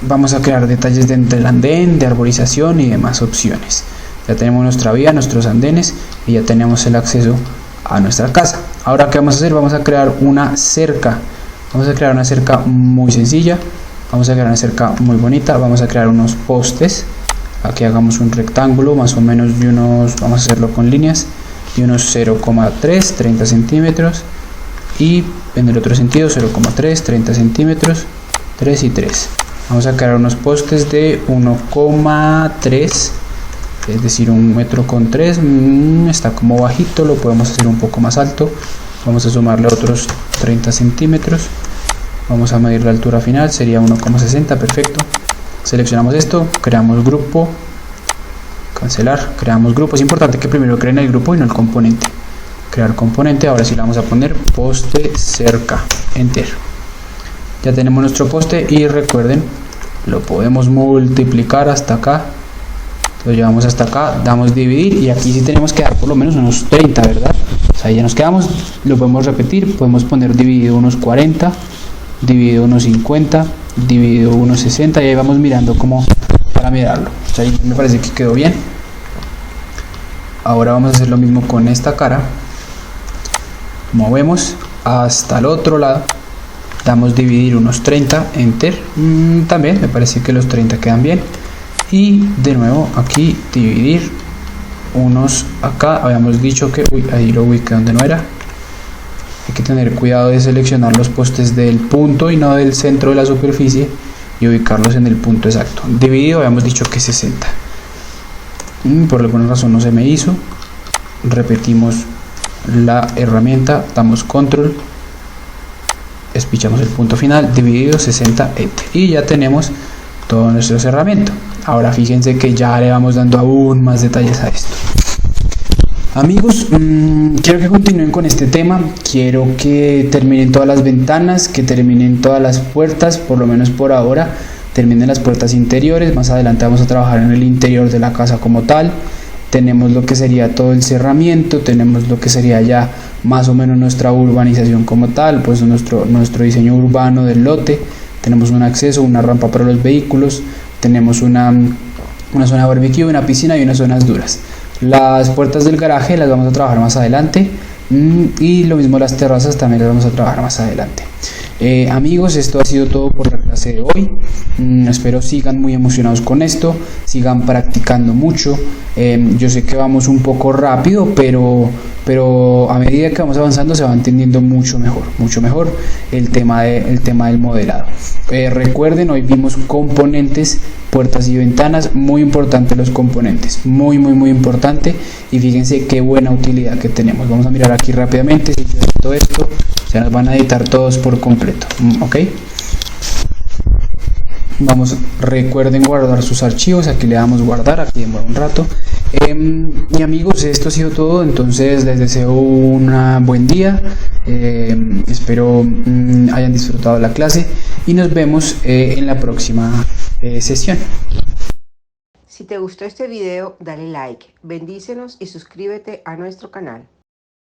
vamos a crear detalles dentro del andén, de arborización y demás opciones. Ya tenemos nuestra vía, nuestros andenes y ya tenemos el acceso a nuestra casa. Ahora, ¿qué vamos a hacer? Vamos a crear una cerca. Vamos a crear una cerca muy sencilla. Vamos a crear una cerca muy bonita. Vamos a crear unos postes. Aquí hagamos un rectángulo más o menos de unos, vamos a hacerlo con líneas, de unos 0,3, 30 centímetros. Y en el otro sentido 0,3, 30 centímetros, 3 y 3. Vamos a crear unos postes de 1,3, es decir, 1,3 m. Está como bajito, lo podemos hacer un poco más alto. Vamos a sumarle otros 30 centímetros. Vamos a medir la altura final, sería 1,60, perfecto. Seleccionamos esto, creamos grupo, cancelar, creamos grupo. Es importante que primero creen el grupo y no el componente. Crear componente, ahora sí le vamos a poner poste cerca, enter. Ya tenemos nuestro poste y recuerden, lo podemos multiplicar hasta acá. Lo llevamos hasta acá, damos dividir y aquí sí tenemos que dar por lo menos unos 30, ¿verdad? O sea, ya nos quedamos, lo podemos repetir, podemos poner dividido unos 40, dividido unos 50, dividido unos 60 y ahí vamos mirando como para mirarlo. O sea, ahí me parece que quedó bien. Ahora vamos a hacer lo mismo con esta cara. Movemos hasta el otro lado, damos dividir unos 30, enter. También me parece que los 30 quedan bien. Y de nuevo aquí dividir unos acá. Habíamos dicho que ahí lo ubiqué donde no era. Hay que tener cuidado de seleccionar los postes del punto y no del centro de la superficie y ubicarlos en el punto exacto. Dividido habíamos dicho que 60. Por alguna razón no se me hizo. Repetimos la herramienta, damos control, espichamos el punto final, dividido 60, enter. Y ya tenemos todo nuestro cerramiento. Ahora fíjense que ya le vamos dando aún más detalles a esto. Amigos, quiero que continúen con este tema. Quiero que terminen todas las ventanas, que terminen todas las puertas, por lo menos por ahora. Terminen las puertas interiores. Más adelante vamos a trabajar en el interior de la casa como tal. Tenemos lo que sería todo el cerramiento, tenemos lo que sería ya más o menos nuestra urbanización como tal, pues nuestro diseño urbano del lote. Tenemos un acceso, una rampa para los vehículos, tenemos una zona de barbecue, una piscina y unas zonas duras. Las puertas del garaje las vamos a trabajar más adelante y lo mismo las terrazas también las vamos a trabajar más adelante. Amigos, esto ha sido todo por la clase de hoy. Espero sigan muy emocionados con esto, sigan practicando mucho. Yo sé que vamos un poco rápido, pero a medida que vamos avanzando se va entendiendo mucho mejor el tema del modelado. Recuerden, hoy vimos componentes, puertas y ventanas. Muy importante los componentes, muy importante, y fíjense qué buena utilidad que tenemos. Vamos a mirar aquí rápidamente. Si yo edito esto, se nos van a editar todos por completo. Ok, recuerden guardar sus archivos. Aquí le damos guardar, aquí demora un rato. Y amigos, esto ha sido todo. Entonces les deseo un buen día. Espero hayan disfrutado la clase y nos vemos en la próxima sesión. Si te gustó este video, dale like, bendícenos y suscríbete a nuestro canal.